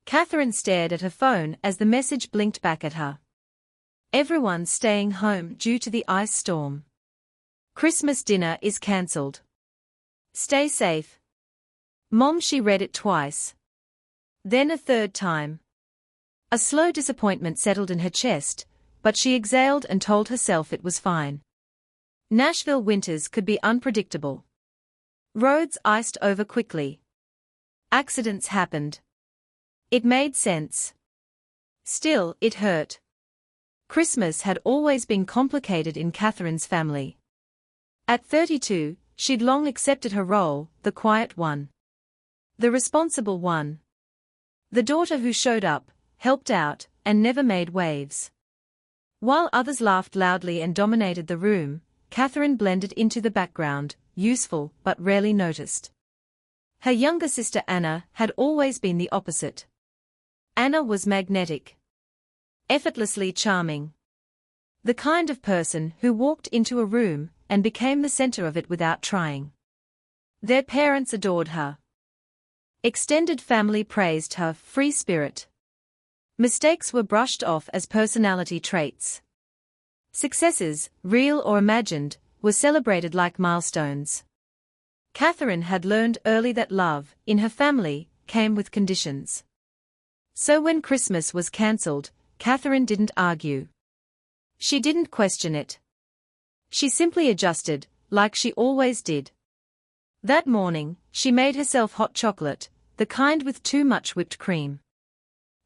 Catherine stared at her phone as the message blinked back at her. Everyone's staying home due to the ice storm. Christmas dinner is cancelled. Stay safe. Mom. She read it twice. Then a third time. A slow disappointment settled in her chest, but she exhaled and told herself it was fine. Nashville winters could be unpredictable. Roads iced over quickly. Accidents happened. It made sense. Still, it hurt. Christmas had always been complicated in Catherine's family. At 32, she'd long accepted her role, the quiet one. The responsible one. The daughter who showed up, helped out, and never made waves. While others laughed loudly and dominated the room, Catherine blended into the background, useful but rarely noticed. Her younger sister Anna had always been the opposite. Anna was magnetic. Effortlessly charming. The kind of person who walked into a room and became the center of it without trying. Their parents adored her. Extended family praised her free spirit. Mistakes were brushed off as personality traits. Successes, real or imagined, were celebrated like milestones. Catherine had learned early that love, in her family, came with conditions. So when Christmas was cancelled, Catherine didn't argue. She didn't question it. She simply adjusted, like she always did. That morning, she made herself hot chocolate, the kind with too much whipped cream.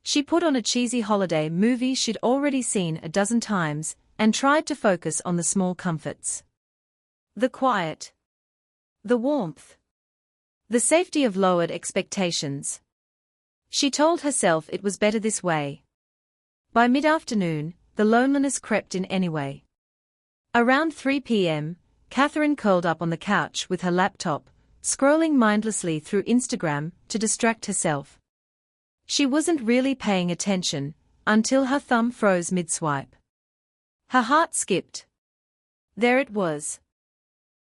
She put on a cheesy holiday movie she'd already seen a dozen times, and tried to focus on the small comforts. The quiet. The warmth. The safety of lowered expectations. She told herself it was better this way. By mid-afternoon, the loneliness crept in anyway. Around 3 p.m., Catherine curled up on the couch with her laptop, scrolling mindlessly through Instagram to distract herself. She wasn't really paying attention, until her thumb froze mid-swipe. Her heart skipped. There it was.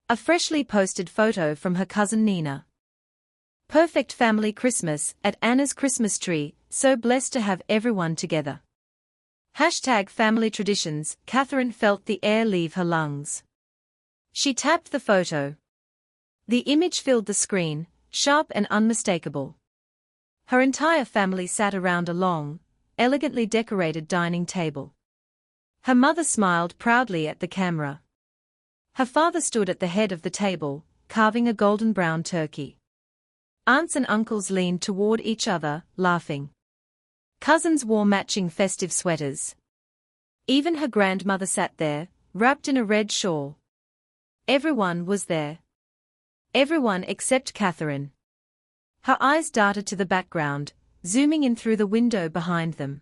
A freshly posted photo from her cousin Nina. Perfect family Christmas at Anna's Christmas tree, so blessed to have everyone together. #family traditions. Catherine felt the air leave her lungs. She tapped the photo. The image filled the screen, sharp and unmistakable. Her entire family sat around a long, elegantly decorated dining table. Her mother smiled proudly at the camera. Her father stood at the head of the table, carving a golden brown turkey. Aunts and uncles leaned toward each other, laughing. Cousins wore matching festive sweaters. Even her grandmother sat there, wrapped in a red shawl. Everyone was there. Everyone except Catherine. Her eyes darted to the background, zooming in through the window behind them.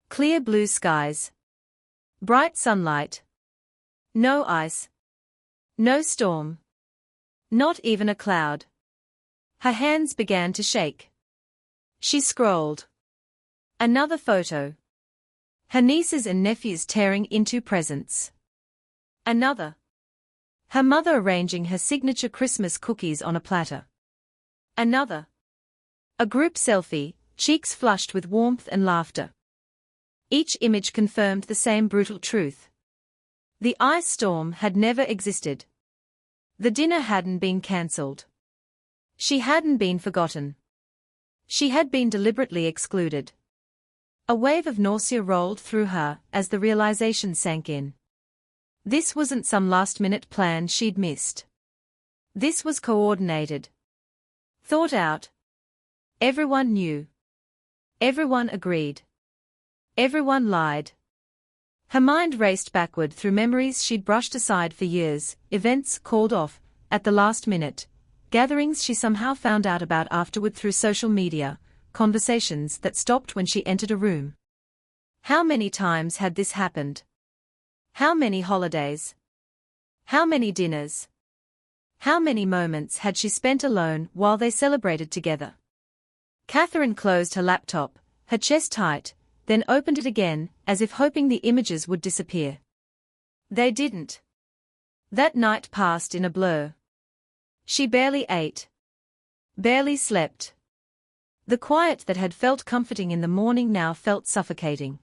Clear blue skies. Bright sunlight. No ice. No storm. Not even a cloud. Her hands began to shake. She scrolled. Another photo. Her nieces and nephews tearing into presents. Another. Her mother arranging her signature Christmas cookies on a platter. Another. A group selfie, cheeks flushed with warmth and laughter. Each image confirmed the same brutal truth. The ice storm had never existed. The dinner hadn't been cancelled. She hadn't been forgotten. She had been deliberately excluded. A wave of nausea rolled through her as the realization sank in. This wasn't some last-minute plan she'd missed. This was coordinated. Thought out. Everyone knew. Everyone agreed. Everyone lied. Her mind raced backward through memories she'd brushed aside for years, events called off at the last minute, gatherings she somehow found out about afterward through social media, conversations that stopped when she entered a room. How many times had this happened? How many holidays? How many dinners? How many moments had she spent alone while they celebrated together? Catherine closed her laptop, her chest tight, then opened it again, as if hoping the images would disappear. They didn't. That night passed in a blur. She barely ate. Barely slept. The quiet that had felt comforting in the morning now felt suffocating.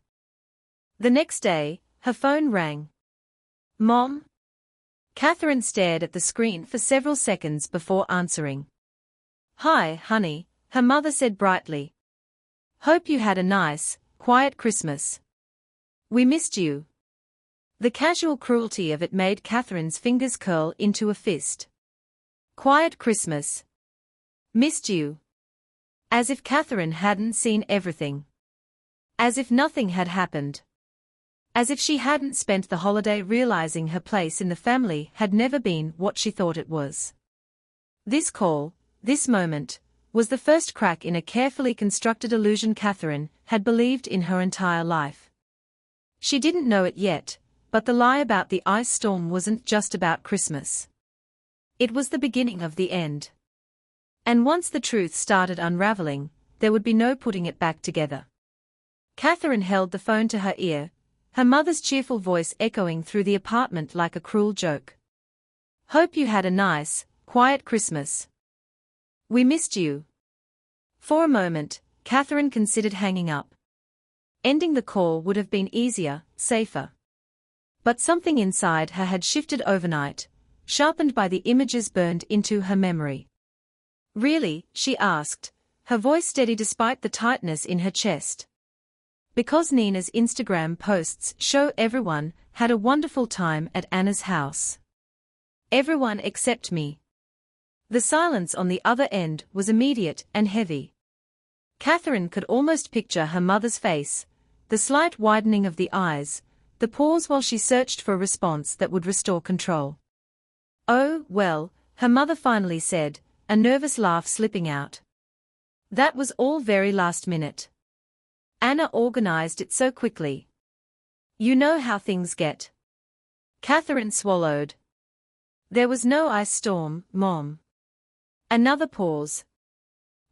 The next day, her phone rang. "Mom?" Catherine stared at the screen for several seconds before answering. "Hi, honey," her mother said brightly. "Hope you had a nice, quiet Christmas. We missed you." The casual cruelty of it made Catherine's fingers curl into a fist. Quiet Christmas. Missed you. As if Catherine hadn't seen everything. As if nothing had happened. As if she hadn't spent the holiday realizing her place in the family had never been what she thought it was. This call, this moment, was the first crack in a carefully constructed illusion Catherine had believed in her entire life. She didn't know it yet, but the lie about the ice storm wasn't just about Christmas. It was the beginning of the end. And once the truth started unraveling, there would be no putting it back together. Catherine held the phone to her ear, her mother's cheerful voice echoing through the apartment like a cruel joke. "Hope you had a nice, quiet Christmas. We missed you." For a moment, Catherine considered hanging up. Ending the call would have been easier, safer. But something inside her had shifted overnight, sharpened by the images burned into her memory. "Really?" she asked, her voice steady despite the tightness in her chest. "Because Nina's Instagram posts show everyone had a wonderful time at Anna's house. Everyone except me." The silence on the other end was immediate and heavy. Catherine could almost picture her mother's face, the slight widening of the eyes, the pause while she searched for a response that would restore control. "Oh, well," her mother finally said, a nervous laugh slipping out. "That was all very last minute. Anna organized it so quickly. You know how things get." Catherine swallowed. "There was no ice storm, Mom." Another pause.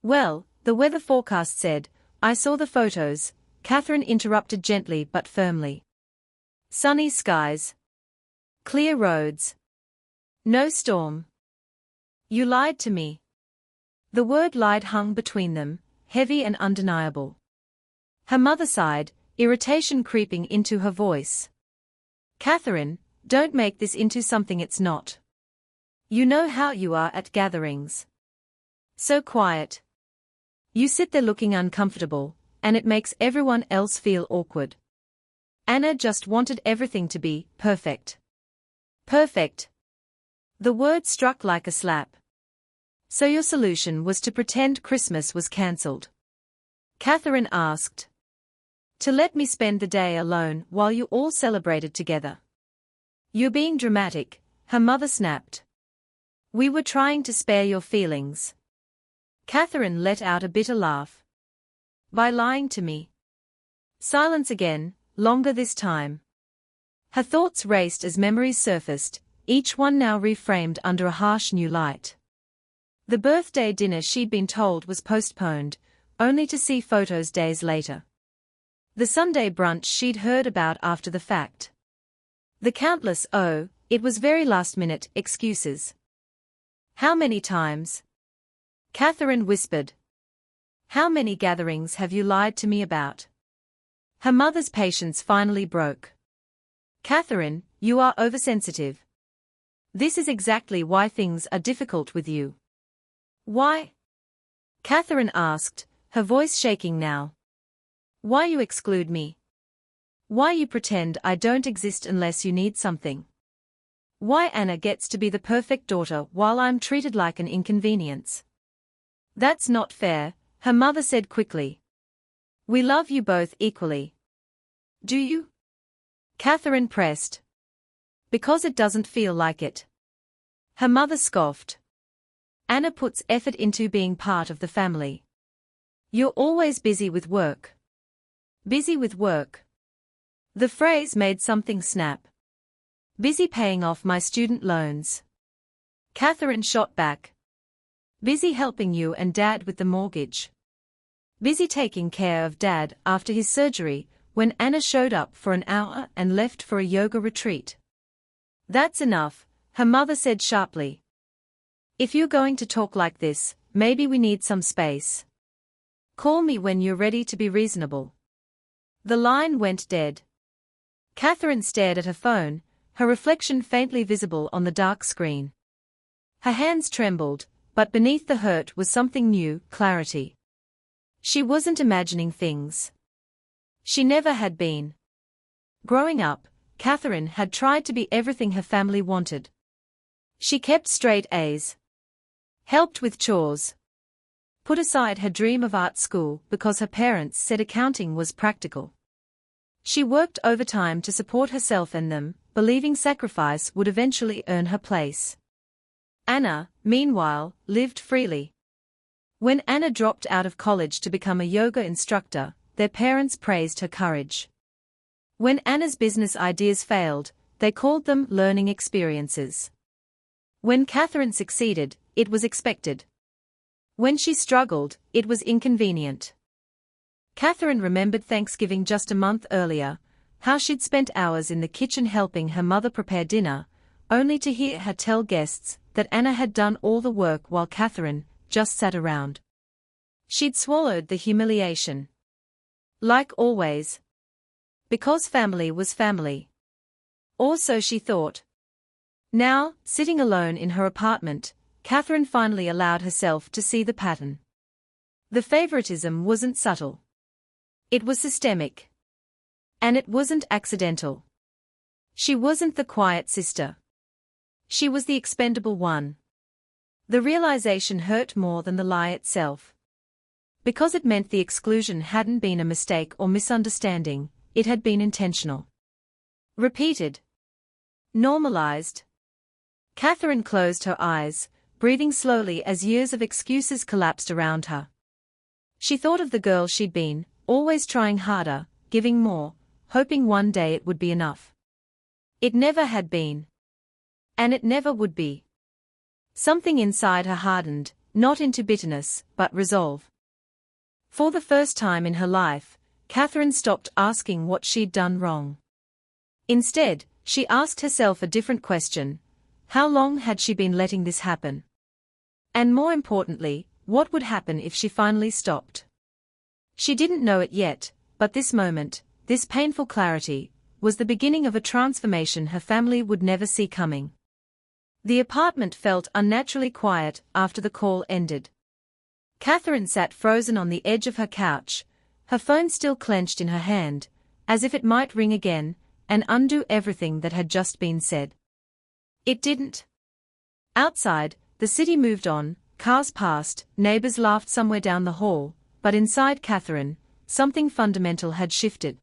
"Well, the weather forecast said, I saw the photos," Catherine interrupted gently but firmly. "Sunny skies. Clear roads. No storm." "You lied to me." The word lied hung between them, heavy and undeniable. Her mother sighed, irritation creeping into her voice. "Catherine, don't make this into something it's not. You know how you are at gatherings. So quiet. You sit there looking uncomfortable, and it makes everyone else feel awkward. Anna just wanted everything to be perfect." Perfect. The word struck like a slap. "So your solution was to pretend Christmas was cancelled?" Catherine asked. "To let me spend the day alone while you all celebrated together?" "You're being dramatic," her mother snapped. "We were trying to spare your feelings." Catherine let out a bitter laugh. "By lying to me?" Silence again, longer this time. Her thoughts raced as memories surfaced, each one now reframed under a harsh new light. The birthday dinner she'd been told was postponed, only to see photos days later. The Sunday brunch she'd heard about after the fact. The countless it was very last-minute excuses. "How many times?" Catherine whispered. "How many gatherings have you lied to me about?" Her mother's patience finally broke. "Catherine, you are oversensitive. This is exactly why things are difficult with you." "Why?" Catherine asked, her voice shaking now. "Why you exclude me? Why you pretend I don't exist unless you need something? Why Anna gets to be the perfect daughter while I'm treated like an inconvenience?" "That's not fair," her mother said quickly. "We love you both equally." "Do you?" Catherine pressed. "Because it doesn't feel like it." Her mother scoffed. "Anna puts effort into being part of the family. You're always busy with work." "Busy with work?" The phrase made something snap. "Busy paying off my student loans." Catherine shot back. "Busy helping you and Dad with the mortgage. Busy taking care of Dad after his surgery, when Anna showed up for an hour and left for a yoga retreat." "That's enough," her mother said sharply. "If you're going to talk like this, maybe we need some space." Call me when you're ready to be reasonable. The line went dead. Catherine stared at her phone, her reflection faintly visible on the dark screen. Her hands trembled, but beneath the hurt was something new, clarity. She wasn't imagining things. She never had been. Growing up, Catherine had tried to be everything her family wanted. She kept straight A's. Helped with chores. Put aside her dream of art school because her parents said accounting was practical. She worked overtime to support herself and them, believing sacrifice would eventually earn her place. Anna, meanwhile, lived freely. When Anna dropped out of college to become a yoga instructor, their parents praised her courage. When Anna's business ideas failed, they called them learning experiences. When Catherine succeeded, it was expected. When she struggled, it was inconvenient. Catherine remembered Thanksgiving just a month earlier, how she'd spent hours in the kitchen helping her mother prepare dinner, only to hear her tell guests that Anna had done all the work while Catherine just sat around. She'd swallowed the humiliation. Like always. Because family was family. Or so she thought. Now, sitting alone in her apartment, Catherine finally allowed herself to see the pattern. The favoritism wasn't subtle. It was systemic. And it wasn't accidental. She wasn't the quiet sister. She was the expendable one. The realization hurt more than the lie itself. Because it meant the exclusion hadn't been a mistake or misunderstanding, it had been intentional. Repeated. Normalized. Catherine closed her eyes, breathing slowly as years of excuses collapsed around her. She thought of the girl she'd been, always trying harder, giving more, hoping one day it would be enough. It never had been. And it never would be. Something inside her hardened, not into bitterness, but resolve. For the first time in her life, Catherine stopped asking what she'd done wrong. Instead, she asked herself a different question: how long had she been letting this happen? And more importantly, what would happen if she finally stopped? She didn't know it yet, but this moment, this painful clarity, was the beginning of a transformation her family would never see coming. The apartment felt unnaturally quiet after the call ended. Catherine sat frozen on the edge of her couch, her phone still clenched in her hand, as if it might ring again, and undo everything that had just been said. It didn't. Outside, the city moved on, cars passed, neighbors laughed somewhere down the hall, but inside Catherine, something fundamental had shifted.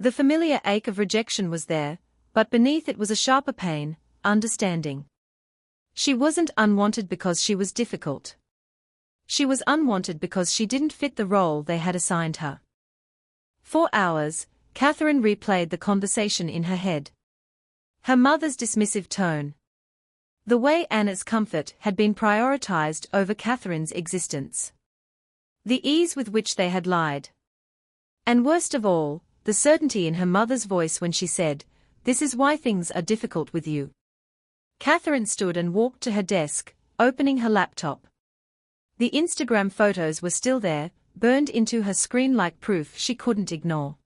The familiar ache of rejection was there, but beneath it was a sharper pain, understanding. She wasn't unwanted because she was difficult. She was unwanted because she didn't fit the role they had assigned her. For hours, Catherine replayed the conversation in her head. Her mother's dismissive tone. The way Anna's comfort had been prioritized over Catherine's existence. The ease with which they had lied. And worst of all, the certainty in her mother's voice when she said, "This is why things are difficult with you." Catherine stood and walked to her desk, opening her laptop. The Instagram photos were still there, burned into her screen like proof she couldn't ignore.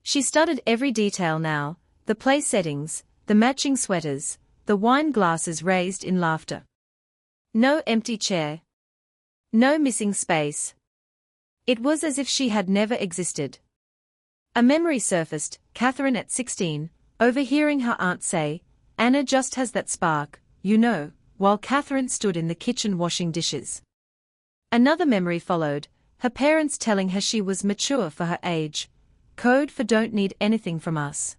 She studied every detail now, the place settings, the matching sweaters, the wine glasses raised in laughter. No empty chair. No missing space. It was as if she had never existed. A memory surfaced, Catherine at 16, overhearing her aunt say, "Anna just has that spark, you know," while Catherine stood in the kitchen washing dishes. Another memory followed, her parents telling her she was mature for her age, code for don't need anything from us.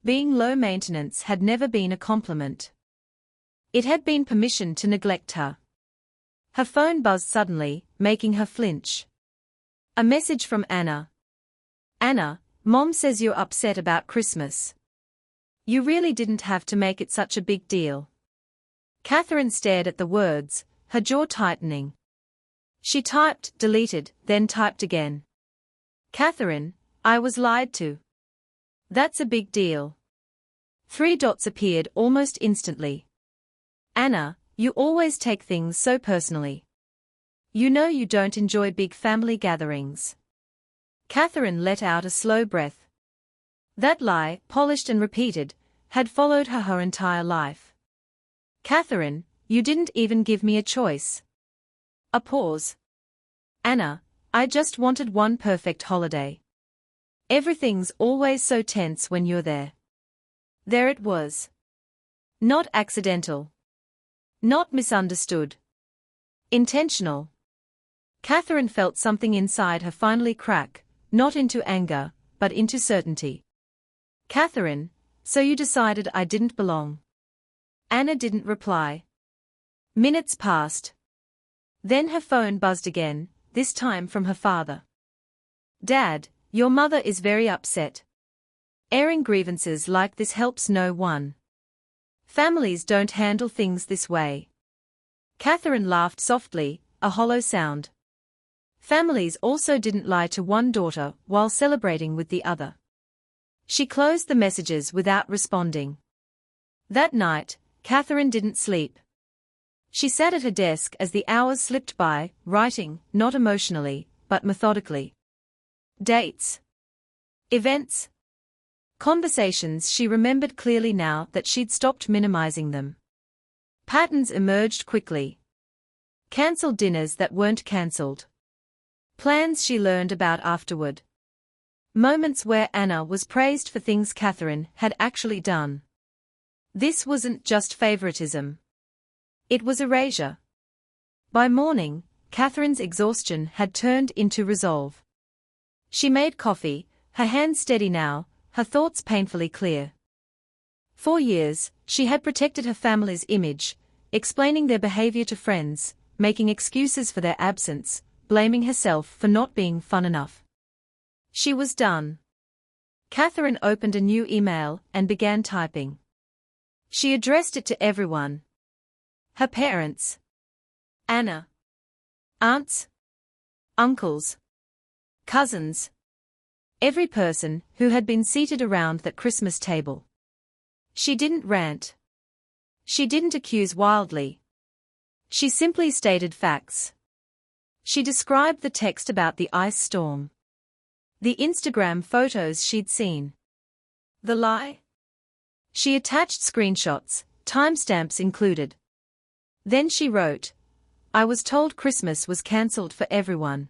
Being low maintenance had never been a compliment. It had been permission to neglect her. Her phone buzzed suddenly, making her flinch. A message from Anna. "Anna, Mom says you're upset about Christmas. You really didn't have to make it such a big deal." Catherine stared at the words, her jaw tightening. She typed, deleted, then typed again. "Catherine, I was lied to. That's a big deal." 3 dots appeared almost instantly. "Anna, you always take things so personally. You know you don't enjoy big family gatherings. Catherine let out a slow breath. That lie, polished and repeated, had followed her entire life. Catherine, you didn't even give me a choice. A pause. Anna, I just wanted one perfect holiday. Everything's always so tense when you're there. There it was. Not accidental. Not misunderstood. Intentional. Catherine felt something inside her finally crack, not into anger, but into certainty. Catherine, so you decided I didn't belong? Anna didn't reply. Minutes passed. Then her phone buzzed again, this time from her father. Dad, your mother is very upset. Airing grievances like this helps no one. Families don't handle things this way. Catherine laughed softly, a hollow sound. Families also didn't lie to one daughter while celebrating with the other. She closed the messages without responding. That night, Catherine didn't sleep. She sat at her desk as the hours slipped by, writing, not emotionally, but methodically. Dates. Events. Conversations she remembered clearly now that she'd stopped minimizing them. Patterns emerged quickly. Cancelled dinners that weren't cancelled. Plans she learned about afterward. Moments where Anna was praised for things Catherine had actually done. This wasn't just favoritism. It was erasure. By morning, Catherine's exhaustion had turned into resolve. She made coffee, her hands steady now, her thoughts painfully clear. For years, she had protected her family's image, explaining their behavior to friends, making excuses for their absence, blaming herself for not being fun enough. She was done. Catherine opened a new email and began typing. She addressed it to everyone. Her parents. Anna. Aunts. Uncles. Cousins. Every person who had been seated around that Christmas table. She didn't rant. She didn't accuse wildly. She simply stated facts. She described the text about the ice storm. The Instagram photos she'd seen. The lie. She attached screenshots, timestamps included. Then she wrote, I was told Christmas was cancelled for everyone.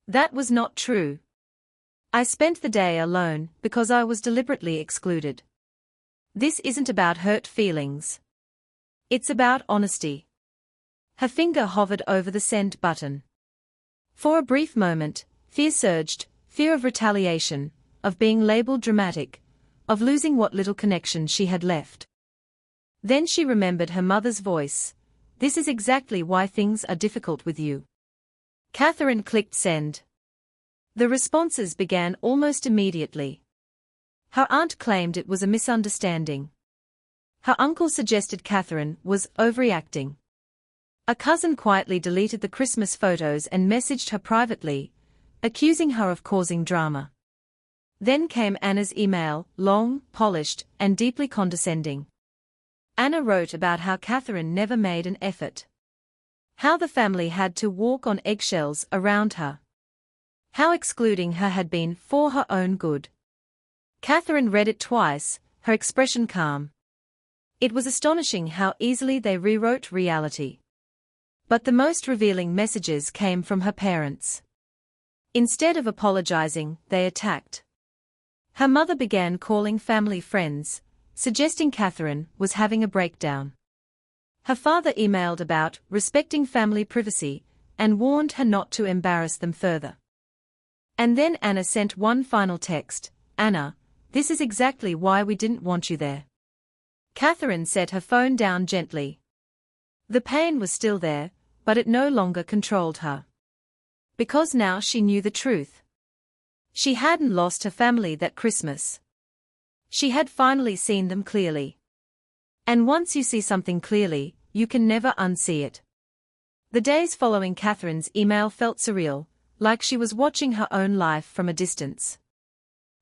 That was not true. I spent the day alone because I was deliberately excluded. This isn't about hurt feelings. It's about honesty. Her finger hovered over the send button. For a brief moment, fear surged, fear of retaliation, of being labeled dramatic, of losing what little connection she had left. Then she remembered her mother's voice. This is exactly why things are difficult with you. Catherine clicked send. The responses began almost immediately. Her aunt claimed it was a misunderstanding. Her uncle suggested Catherine was overreacting. A cousin quietly deleted the Christmas photos and messaged her privately, accusing her of causing drama. Then came Anna's email, long, polished, and deeply condescending. Anna wrote about how Catherine never made an effort. How the family had to walk on eggshells around her. How excluding her had been for her own good. Catherine read it twice, her expression calm. It was astonishing how easily they rewrote reality. But the most revealing messages came from her parents. Instead of apologizing, they attacked. Her mother began calling family friends, suggesting Catherine was having a breakdown. Her father emailed about respecting family privacy and warned her not to embarrass them further. And then Anna sent one final text, Anna, this is exactly why we didn't want you there. Catherine set her phone down gently. The pain was still there, but it no longer controlled her. Because now she knew the truth. She hadn't lost her family that Christmas. She had finally seen them clearly. And once you see something clearly, you can never unsee it. The days following Catherine's email felt surreal, like she was watching her own life from a distance.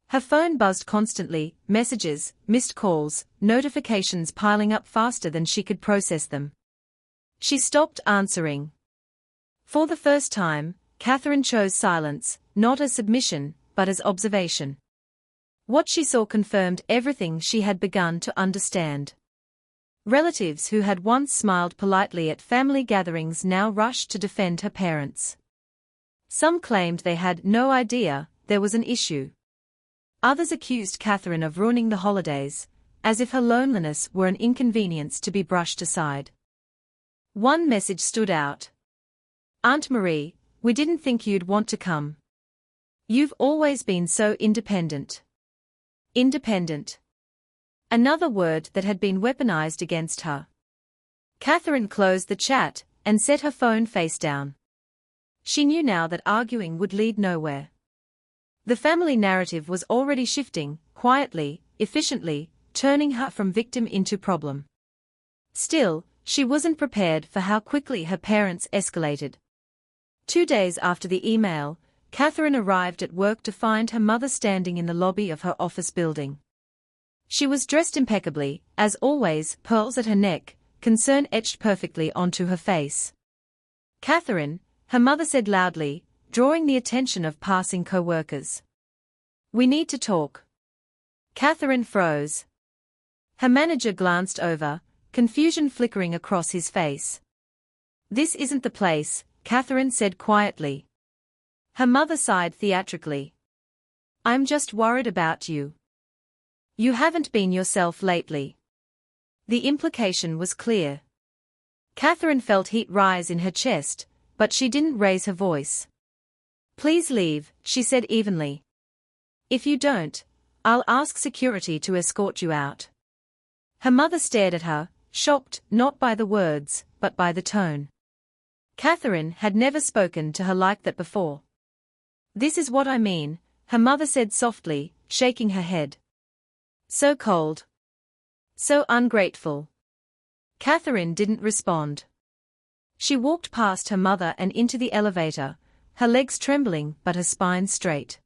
Her phone buzzed constantly, messages, missed calls, notifications piling up faster than she could process them. She stopped answering. For the first time, Catherine chose silence, not as submission, but as observation. What she saw confirmed everything she had begun to understand. Relatives who had once smiled politely at family gatherings now rushed to defend her parents. Some claimed they had no idea there was an issue. Others accused Catherine of ruining the holidays, as if her loneliness were an inconvenience to be brushed aside. One message stood out. "Aunt Marie, we didn't think you'd want to come. You've always been so independent." Independent. Another word that had been weaponized against her. Catherine closed the chat and set her phone face down. She knew now that arguing would lead nowhere. The family narrative was already shifting, quietly, efficiently, turning her from victim into problem. Still, she wasn't prepared for how quickly her parents escalated. 2 days after the email, Catherine arrived at work to find her mother standing in the lobby of her office building. She was dressed impeccably, as always, pearls at her neck, concern etched perfectly onto her face. "Catherine," her mother said loudly, drawing the attention of passing co-workers. "We need to talk." Catherine froze. Her manager glanced over, confusion flickering across his face. "This isn't the place," Catherine said quietly. Her mother sighed theatrically. "I'm just worried about you. You haven't been yourself lately." The implication was clear. Catherine felt heat rise in her chest, but she didn't raise her voice. "Please leave," she said evenly. "If you don't, I'll ask security to escort you out." Her mother stared at her, shocked not by the words, but by the tone. Catherine had never spoken to her like that before. "This is what I mean," her mother said softly, shaking her head. "So cold. So ungrateful." Catherine didn't respond. She walked past her mother and into the elevator, her legs trembling but her spine straight.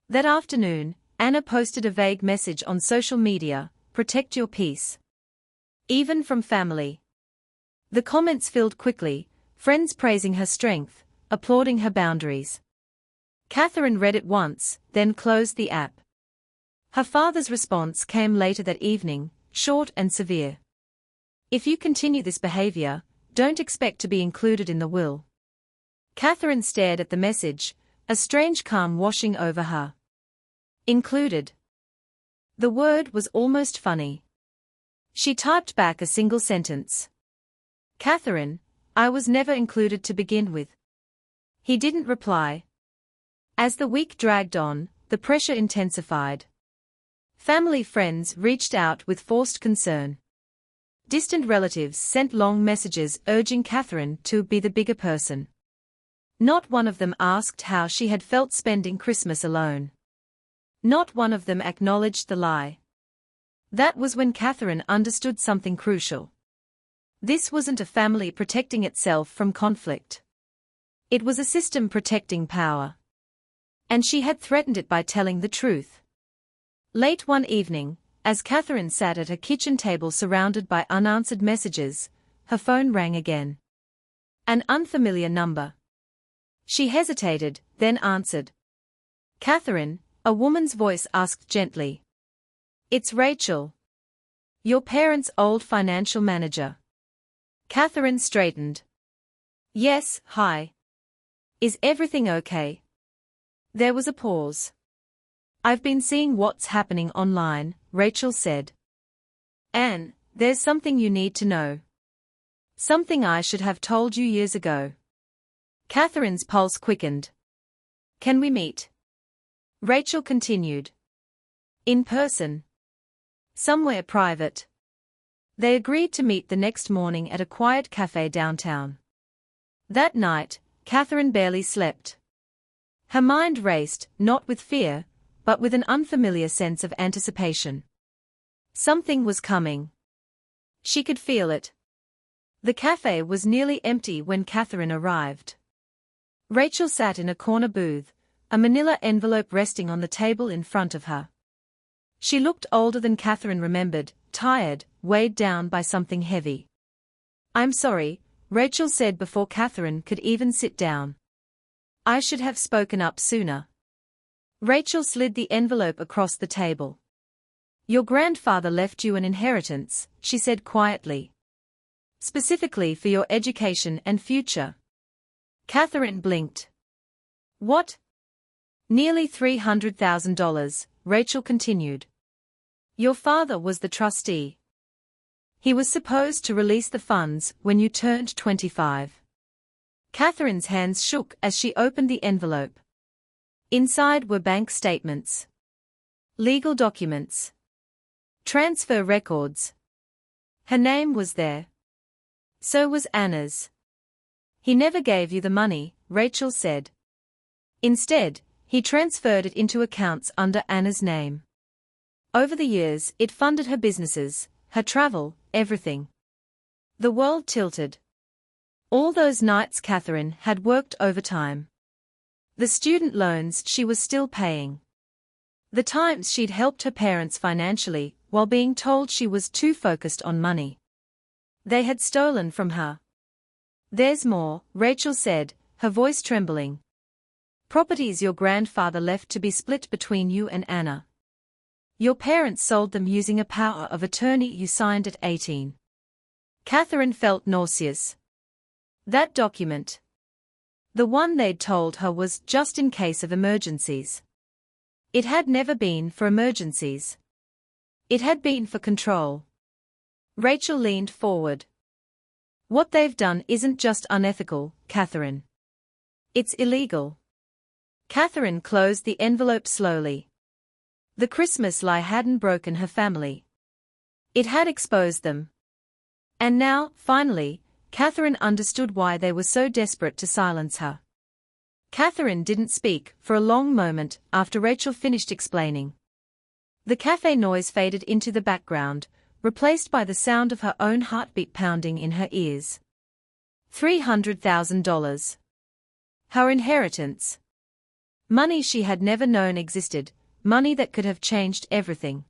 That afternoon, Anna posted a vague message on social media, "Protect your peace." Even from family. The comments filled quickly, friends praising her strength, applauding her boundaries. Catherine read it once, then closed the app. Her father's response came later that evening, short and severe. "If you continue this behavior, don't expect to be included in the will." Catherine stared at the message, a strange calm washing over her. Included. The word was almost funny. She typed back a single sentence. "Catherine, I was never included to begin with." He didn't reply. As the week dragged on, the pressure intensified. Family friends reached out with forced concern. Distant relatives sent long messages urging Catherine to be the bigger person. Not one of them asked how she had felt spending Christmas alone. Not one of them acknowledged the lie. That was when Catherine understood something crucial. This wasn't a family protecting itself from conflict. It was a system protecting power. And she had threatened it by telling the truth. Late one evening, as Catherine sat at her kitchen table surrounded by unanswered messages, her phone rang again. An unfamiliar number. She hesitated, then answered. "Catherine," a woman's voice asked gently. "It's Rachel. Your parents' old financial manager." Catherine straightened. "Yes, hi. Is everything okay?" There was a pause. "I've been seeing what's happening online," Rachel said. "Anne, there's something you need to know. Something I should have told you years ago." Catherine's pulse quickened. "Can we meet?" Rachel continued. "In person. Somewhere private." They agreed to meet the next morning at a quiet cafe downtown. That night, Catherine barely slept. Her mind raced, not with fear, but with an unfamiliar sense of anticipation. Something was coming. She could feel it. The cafe was nearly empty when Catherine arrived. Rachel sat in a corner booth, a manila envelope resting on the table in front of her. She looked older than Catherine remembered, tired, weighed down by something heavy. "I'm sorry," Rachel said before Catherine could even sit down. I should have spoken up sooner. Rachel slid the envelope across the table. Your grandfather left you an inheritance, she said quietly. Specifically for your education and future. Catherine blinked. What? Nearly $300,000, Rachel continued. Your father was the trustee. He was supposed to release the funds when you turned 25. Catherine's hands shook as she opened the envelope. Inside were bank statements, legal documents, transfer records. Her name was there. So was Anna's. He never gave you the money, Rachel said. Instead, he transferred it into accounts under Anna's name. Over the years, it funded her businesses, her travel, everything. The world tilted. All those nights Catherine had worked overtime. The student loans she was still paying. The times she'd helped her parents financially while being told she was too focused on money. They had stolen from her. There's more, Rachel said, her voice trembling. Properties your grandfather left to be split between you and Anna. Your parents sold them using a power of attorney you signed at 18. Catherine felt nauseous. That document. The one they'd told her was just in case of emergencies. It had never been for emergencies. It had been for control. Rachel leaned forward. What they've done isn't just unethical, Catherine. It's illegal. Catherine closed the envelope slowly. The Christmas lie hadn't broken her family. It had exposed them. And now, finally, Catherine understood why they were so desperate to silence her. Catherine didn't speak for a long moment after Rachel finished explaining. The cafe noise faded into the background, replaced by the sound of her own heartbeat pounding in her ears. $300,000. Her inheritance. Money she had never known existed, money that could have changed everything.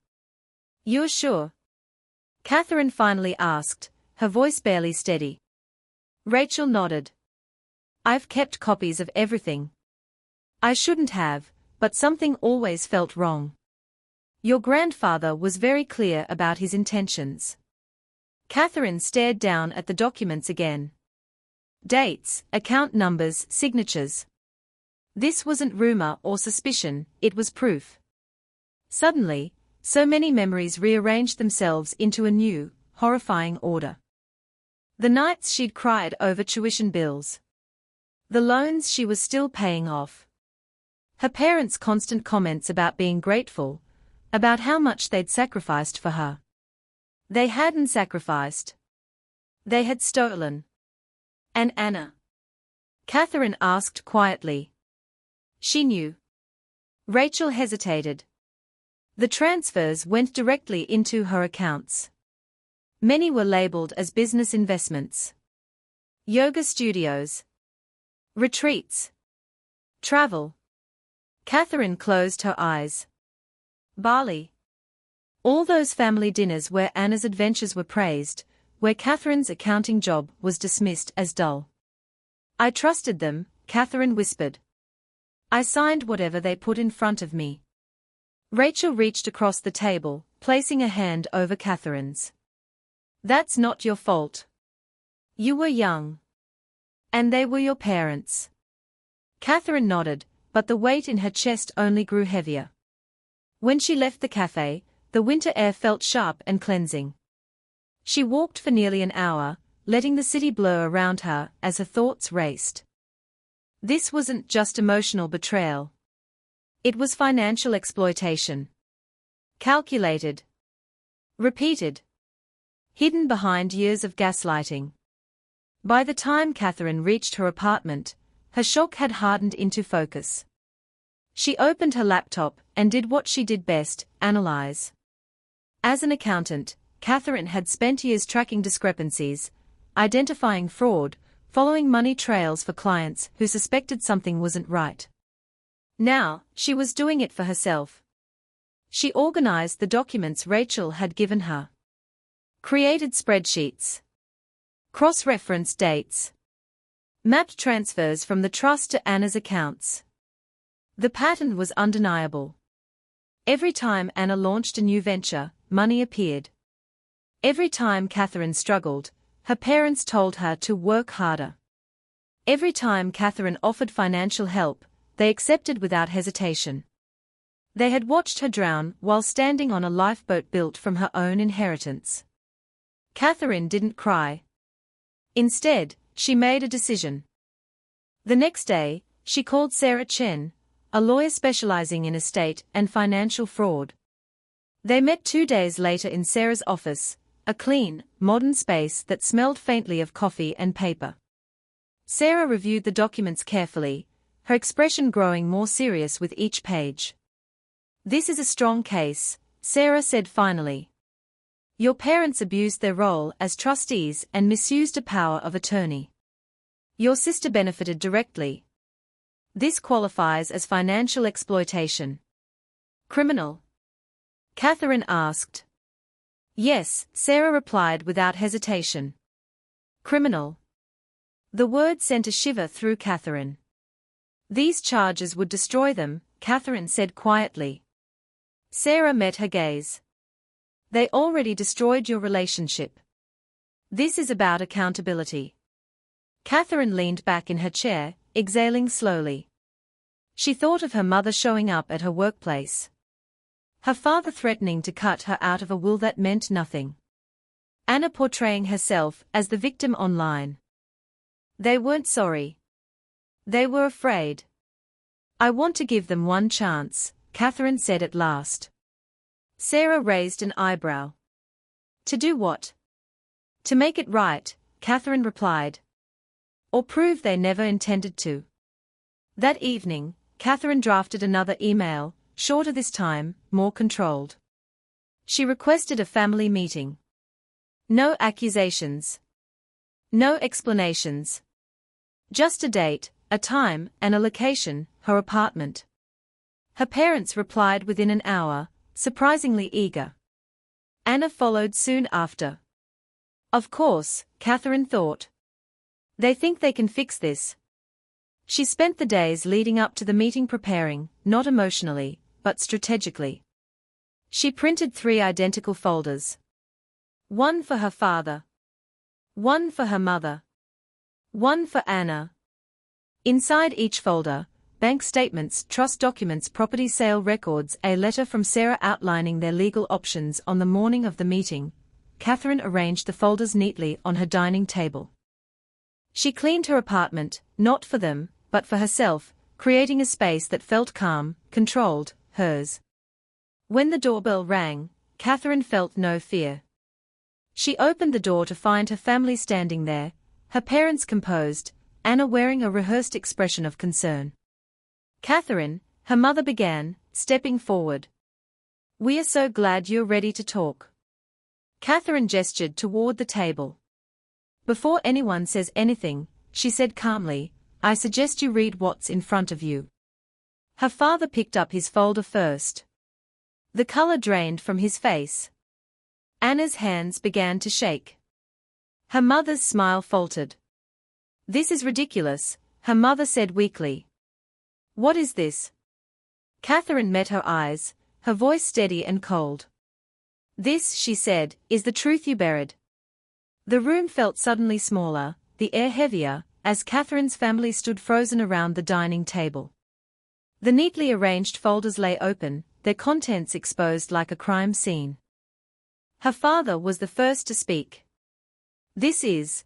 You're sure? Catherine finally asked, her voice barely steady. Rachel nodded. I've kept copies of everything. I shouldn't have, but something always felt wrong. Your grandfather was very clear about his intentions. Catherine stared down at the documents again. Dates, account numbers, signatures. This wasn't rumor or suspicion, it was proof. Suddenly, so many memories rearranged themselves into a new, horrifying order. The nights she'd cried over tuition bills. The loans she was still paying off. Her parents' constant comments about being grateful, about how much they'd sacrificed for her. They hadn't sacrificed. They had stolen. And Anna? Catherine asked quietly. She knew. Rachel hesitated. The transfers went directly into her accounts. Many were labeled as business investments. Yoga studios. Retreats. Travel. Catherine closed her eyes. Bali. All those family dinners where Anna's adventures were praised, where Catherine's accounting job was dismissed as dull. I trusted them, Catherine whispered. I signed whatever they put in front of me. Rachel reached across the table, placing a hand over Catherine's. That's not your fault. You were young. And they were your parents. Catherine nodded, but the weight in her chest only grew heavier. When she left the cafe, the winter air felt sharp and cleansing. She walked for nearly an hour, letting the city blur around her as her thoughts raced. This wasn't just emotional betrayal. It was financial exploitation. Calculated. Repeated. Hidden behind years of gaslighting. By the time Catherine reached her apartment, her shock had hardened into focus. She opened her laptop and did what she did best, analyze. As an accountant, Catherine had spent years tracking discrepancies, identifying fraud, following money trails for clients who suspected something wasn't right. Now, she was doing it for herself. She organized the documents Rachel had given her. Created spreadsheets. Cross-reference dates. Mapped transfers from the trust to Anna's accounts. The pattern was undeniable. Every time Anna launched a new venture, money appeared. Every time Catherine struggled, her parents told her to work harder. Every time Catherine offered financial help, they accepted without hesitation. They had watched her drown while standing on a lifeboat built from her own inheritance. Catherine didn't cry. Instead, she made a decision. The next day, she called Sarah Chen, a lawyer specializing in estate and financial fraud. They met 2 days later in Sarah's office, a clean, modern space that smelled faintly of coffee and paper. Sarah reviewed the documents carefully, her expression growing more serious with each page. "This is a strong case," Sarah said finally. "Your parents abused their role as trustees and misused a power of attorney. Your sister benefited directly. This qualifies as financial exploitation." "Criminal?" Catherine asked. "Yes," Sarah replied without hesitation. "Criminal." The word sent a shiver through Catherine. "These charges would destroy them," Catherine said quietly. Sarah met her gaze. "They already destroyed your relationship. This is about accountability." Catherine leaned back in her chair, exhaling slowly. She thought of her mother showing up at her workplace. Her father threatening to cut her out of a will that meant nothing. Anna portraying herself as the victim online. They weren't sorry. They were afraid. "I want to give them one chance," Catherine said at last. Sarah raised an eyebrow. "To do what?" "To make it right," Catherine replied. "Or prove they never intended to." That evening, Catherine drafted another email, shorter this time, more controlled. She requested a family meeting. No accusations. No explanations. Just a date, a time, and a location, her apartment. Her parents replied within an hour, surprisingly eager. Anna followed soon after. Of course, Catherine thought. They think they can fix this. She spent the days leading up to the meeting preparing, not emotionally, but strategically. She printed 3 identical folders. One for her father. One for her mother. One for Anna. Inside each folder, bank statements, trust documents, property sale records, a letter from Sarah outlining their legal options. On the morning of the meeting, Catherine arranged the folders neatly on her dining table. She cleaned her apartment, not for them, but for herself, creating a space that felt calm, controlled, hers. When the doorbell rang, Catherine felt no fear. She opened the door to find her family standing there, her parents composed, Anna wearing a rehearsed expression of concern. "Catherine," her mother began, stepping forward. "We are so glad you're ready to talk." Catherine gestured toward the table. "Before anyone says anything," she said calmly, "I suggest you read what's in front of you." Her father picked up his folder first. The color drained from his face. Anna's hands began to shake. Her mother's smile faltered. "This is ridiculous," her mother said weakly. "What is this?" Catherine met her eyes, her voice steady and cold. "This," she said, "is the truth you buried." The room felt suddenly smaller, the air heavier, as Catherine's family stood frozen around the dining table. The neatly arranged folders lay open, their contents exposed like a crime scene. Her father was the first to speak. This is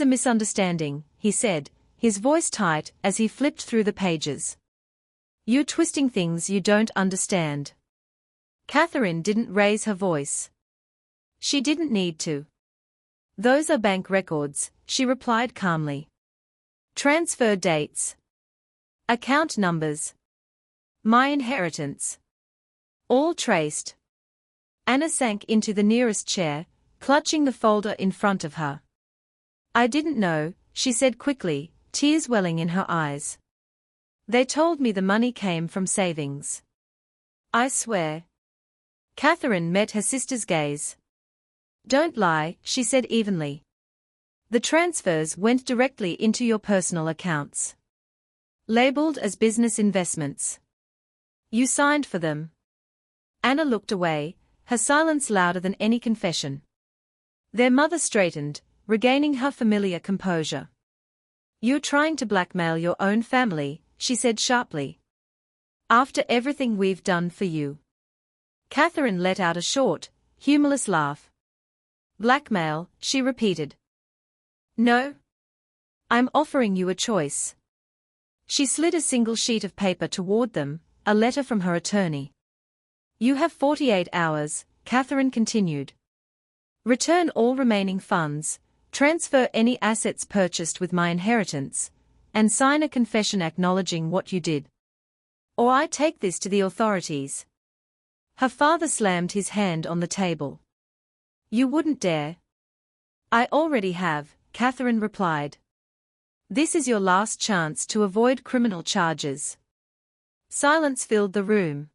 a misunderstanding," he said, his voice tight as he flipped through the pages. "You're twisting things you don't understand." Catherine didn't raise her voice. She didn't need to. "Those are bank records," she replied calmly. "Transfer dates. Account numbers. My inheritance. All traced." Anna sank into the nearest chair, clutching the folder in front of her. "I didn't know," she said quickly, tears welling in her eyes. "They told me the money came from savings. I swear." Catherine met her sister's gaze. "Don't lie," she said evenly. The transfers went directly into your personal accounts. Labeled as business investments. You signed for them. Anna looked away, her silence louder than any confession. Their mother straightened, regaining her familiar composure. You're trying to blackmail your own family, she said sharply. After everything we've done for you. Catherine let out a short, humorless laugh. Blackmail, she repeated. No. I'm offering you a choice. She slid a single sheet of paper toward them, a letter from her attorney. You have 48 hours, Catherine continued. Return all remaining funds, transfer any assets purchased with my inheritance, and sign a confession acknowledging what you did. Or I take this to the authorities. Her father slammed his hand on the table. You wouldn't dare. I already have, Catherine replied. This is your last chance to avoid criminal charges. Silence filled the room.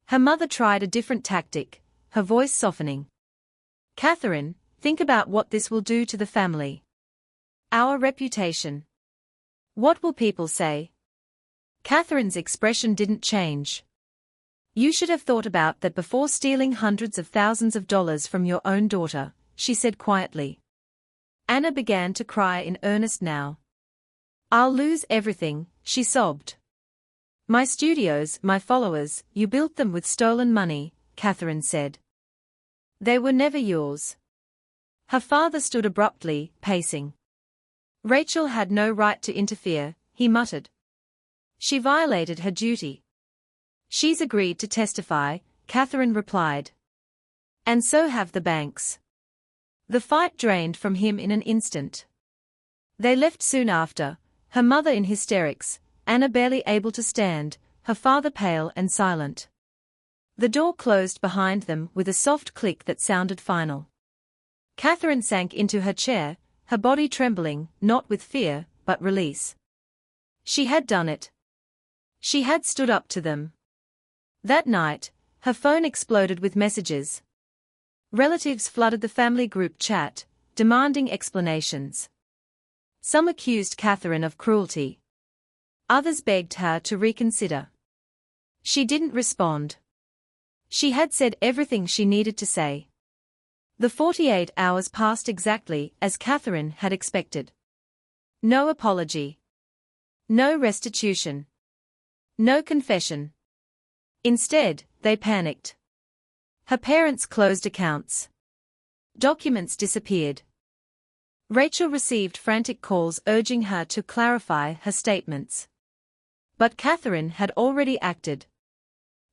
Her mother tried a different tactic, her voice softening. Catherine, think about what this will do to the family. Our reputation. What will people say? Catherine's expression didn't change. You should have thought about that before stealing hundreds of thousands of dollars from your own daughter, she said quietly. Anna began to cry in earnest now. I'll lose everything, she sobbed. My studios, my followers, you built them with stolen money, Catherine said. They were never yours. Her father stood abruptly, pacing. Rachel had no right to interfere, he muttered. She violated her duty. She's agreed to testify, Catherine replied. And so have the banks. The fight drained from him in an instant. They left soon after, her mother in hysterics, Anna barely able to stand, her father pale and silent. The door closed behind them with a soft click that sounded final. Catherine sank into her chair, her body trembling, not with fear, but release. She had done it. She had stood up to them. That night, her phone exploded with messages. Relatives flooded the family group chat, demanding explanations. Some accused Catherine of cruelty. Others begged her to reconsider. She didn't respond. She had said everything she needed to say. The 48 hours passed exactly as Catherine had expected. No apology. No restitution. No confession. Instead, they panicked. Her parents closed accounts. Documents disappeared. Rachel received frantic calls urging her to clarify her statements. But Catherine had already acted.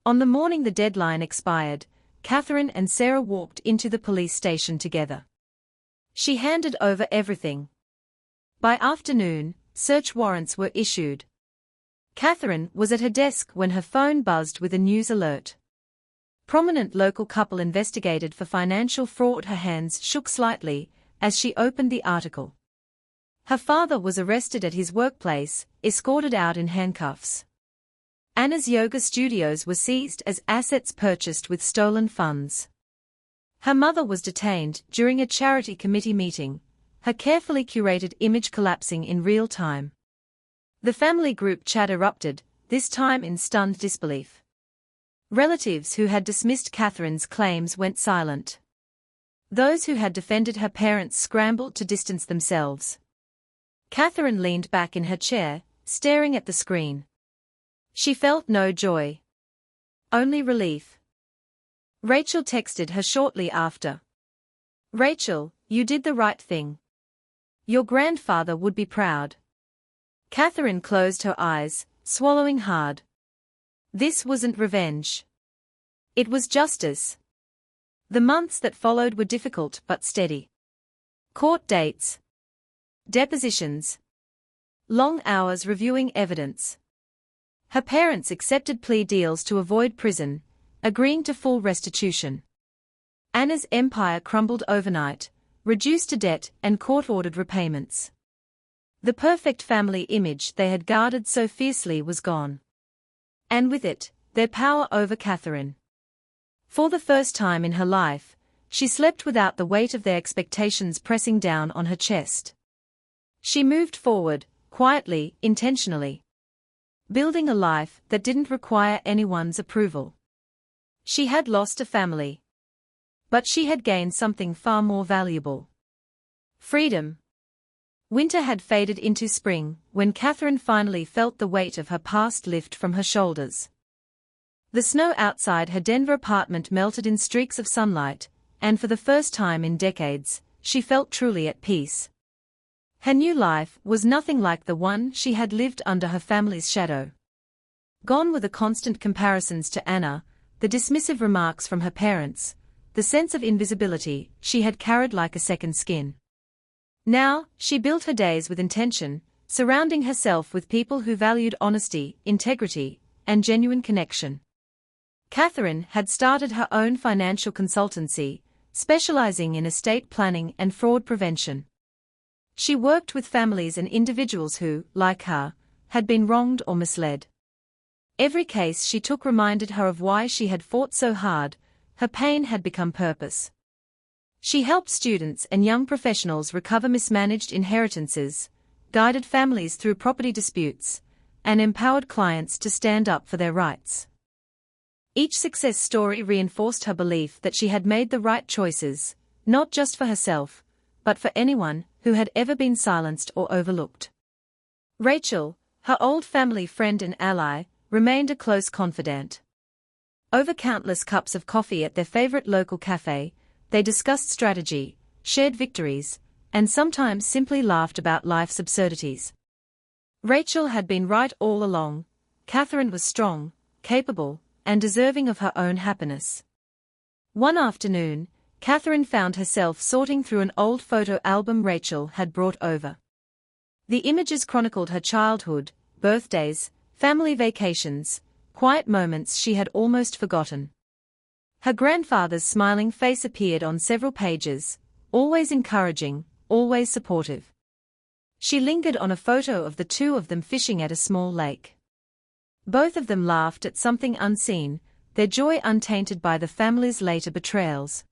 On the morning the deadline expired, Catherine and Sarah walked into the police station together. She handed over everything. By afternoon, search warrants were issued. Catherine was at her desk when her phone buzzed with a news alert. Prominent local couple investigated for financial fraud. Her hands shook slightly as she opened the article. Her father was arrested at his workplace, escorted out in handcuffs. Anna's yoga studios were seized as assets purchased with stolen funds. Her mother was detained during a charity committee meeting, her carefully curated image collapsing in real time. The family group chat erupted, this time in stunned disbelief. Relatives who had dismissed Catherine's claims went silent. Those who had defended her parents scrambled to distance themselves. Catherine leaned back in her chair, staring at the screen. She felt no joy. Only relief. Rachel texted her shortly after. Rachel, you did the right thing. Your grandfather would be proud. Catherine closed her eyes, swallowing hard. This wasn't revenge. It was justice. The months that followed were difficult but steady. Court dates. Depositions. Long hours reviewing evidence. Her parents accepted plea deals to avoid prison, agreeing to full restitution. Anna's empire crumbled overnight, reduced to debt and court-ordered repayments. The perfect family image they had guarded so fiercely was gone. And with it, their power over Catherine. For the first time in her life, she slept without the weight of their expectations pressing down on her chest. She moved forward, quietly, intentionally, building a life that didn't require anyone's approval. She had lost a family, but she had gained something far more valuable: freedom. Winter had faded into spring when Catherine finally felt the weight of her past lift from her shoulders. The snow outside her Denver apartment melted in streaks of sunlight, and for the first time in decades, she felt truly at peace. Her new life was nothing like the one she had lived under her family's shadow. Gone were the constant comparisons to Anna, the dismissive remarks from her parents, the sense of invisibility she had carried like a second skin. Now, she built her days with intention, surrounding herself with people who valued honesty, integrity, and genuine connection. Catherine had started her own financial consultancy, specializing in estate planning and fraud prevention. She worked with families and individuals who, like her, had been wronged or misled. Every case she took reminded her of why she had fought so hard. Her pain had become purpose. She helped students and young professionals recover mismanaged inheritances, guided families through property disputes, and empowered clients to stand up for their rights. Each success story reinforced her belief that she had made the right choices, not just for herself, but for anyone who had ever been silenced or overlooked. Rachel, her old family friend and ally, remained a close confidant. Over countless cups of coffee at their favorite local cafe, they discussed strategy, shared victories, and sometimes simply laughed about life's absurdities. Rachel had been right all along. Catherine was strong, capable, and deserving of her own happiness. One afternoon, Catherine found herself sorting through an old photo album Rachel had brought over. The images chronicled her childhood, birthdays, family vacations, quiet moments she had almost forgotten. Her grandfather's smiling face appeared on several pages, always encouraging, always supportive. She lingered on a photo of the two of them fishing at a small lake. Both of them laughed at something unseen, their joy untainted by the family's later betrayals.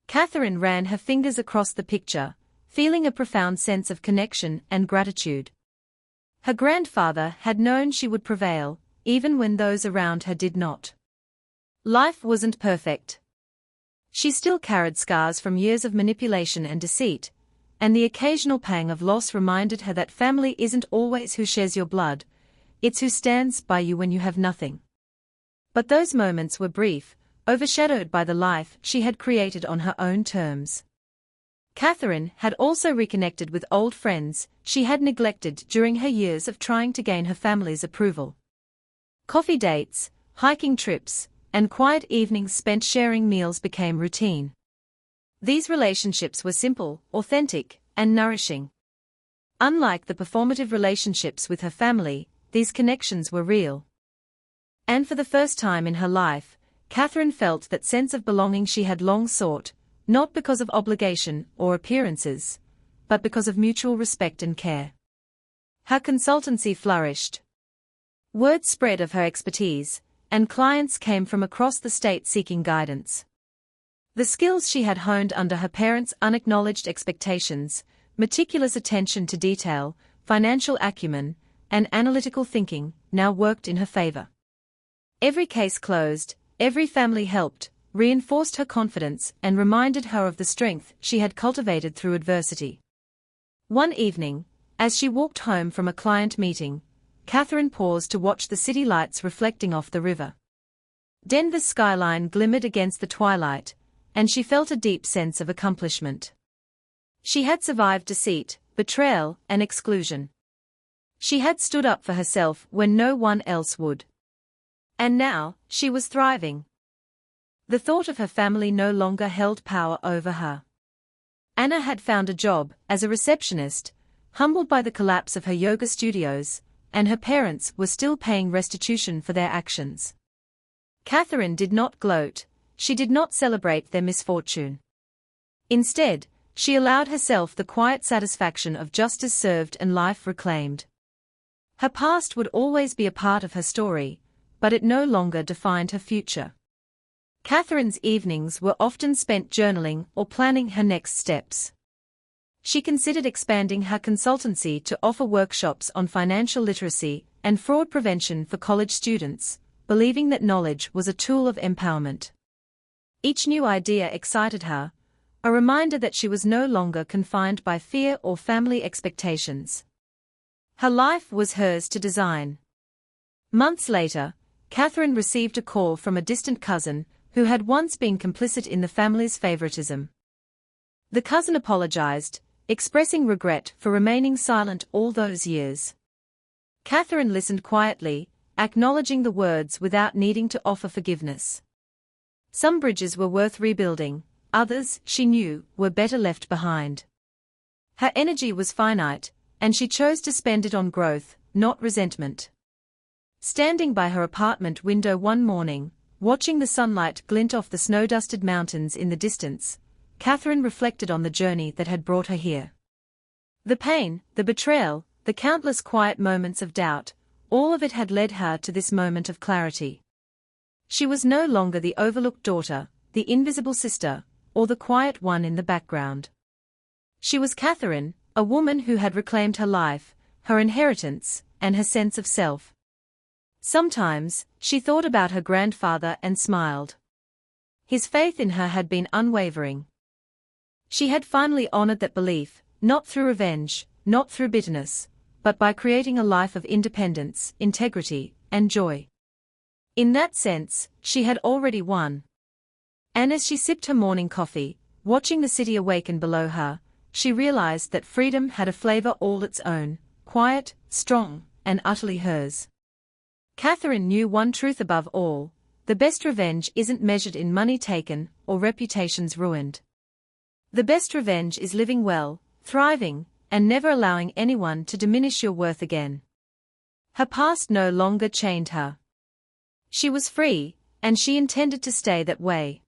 Catherine ran her fingers across the picture, feeling a profound sense of connection and gratitude. Her grandfather had known she would prevail, even when those around her did not. Life wasn't perfect. She still carried scars from years of manipulation and deceit, and the occasional pang of loss reminded her that family isn't always who shares your blood, it's who stands by you when you have nothing. But those moments were brief, overshadowed by the life she had created on her own terms. Catherine had also reconnected with old friends she had neglected during her years of trying to gain her family's approval. Coffee dates, hiking trips, and quiet evenings spent sharing meals became routine. These relationships were simple, authentic, and nourishing. Unlike the performative relationships with her family, these connections were real. And for the first time in her life, Catherine felt that sense of belonging she had long sought, not because of obligation or appearances, but because of mutual respect and care. Her consultancy flourished. Word spread of her expertise, and clients came from across the state seeking guidance. The skills she had honed under her parents' unacknowledged expectations, meticulous attention to detail, financial acumen, and analytical thinking, now worked in her favor. Every case closed, every family helped, reinforced her confidence and reminded her of the strength she had cultivated through adversity. One evening, as she walked home from a client meeting, Catherine paused to watch the city lights reflecting off the river. Denver's skyline glimmered against the twilight, and she felt a deep sense of accomplishment. She had survived deceit, betrayal, and exclusion. She had stood up for herself when no one else would. And now, she was thriving. The thought of her family no longer held power over her. Anna had found a job as a receptionist, humbled by the collapse of her yoga studios, and her parents were still paying restitution for their actions. Catherine did not gloat, she did not celebrate their misfortune. Instead, she allowed herself the quiet satisfaction of justice served and life reclaimed. Her past would always be a part of her story, but it no longer defined her future. Catherine's evenings were often spent journaling or planning her next steps. She considered expanding her consultancy to offer workshops on financial literacy and fraud prevention for college students, believing that knowledge was a tool of empowerment. Each new idea excited her, a reminder that she was no longer confined by fear or family expectations. Her life was hers to design. Months later, Catherine received a call from a distant cousin who had once been complicit in the family's favoritism. The cousin apologized, expressing regret for remaining silent all those years. Catherine listened quietly, acknowledging the words without needing to offer forgiveness. Some bridges were worth rebuilding, others, she knew, were better left behind. Her energy was finite, and she chose to spend it on growth, not resentment. Standing by her apartment window one morning, watching the sunlight glint off the snow-dusted mountains in the distance, Catherine reflected on the journey that had brought her here. The pain, the betrayal, the countless quiet moments of doubt, all of it had led her to this moment of clarity. She was no longer the overlooked daughter, the invisible sister, or the quiet one in the background. She was Catherine, a woman who had reclaimed her life, her inheritance, and her sense of self. Sometimes, she thought about her grandfather and smiled. His faith in her had been unwavering. She had finally honored that belief, not through revenge, not through bitterness, but by creating a life of independence, integrity, and joy. In that sense, she had already won. And as she sipped her morning coffee, watching the city awaken below her, she realized that freedom had a flavor all its own, quiet, strong, and utterly hers. Catherine knew one truth above all: the best revenge isn't measured in money taken or reputations ruined. The best revenge is living well, thriving, and never allowing anyone to diminish your worth again. Her past no longer chained her. She was free, and she intended to stay that way.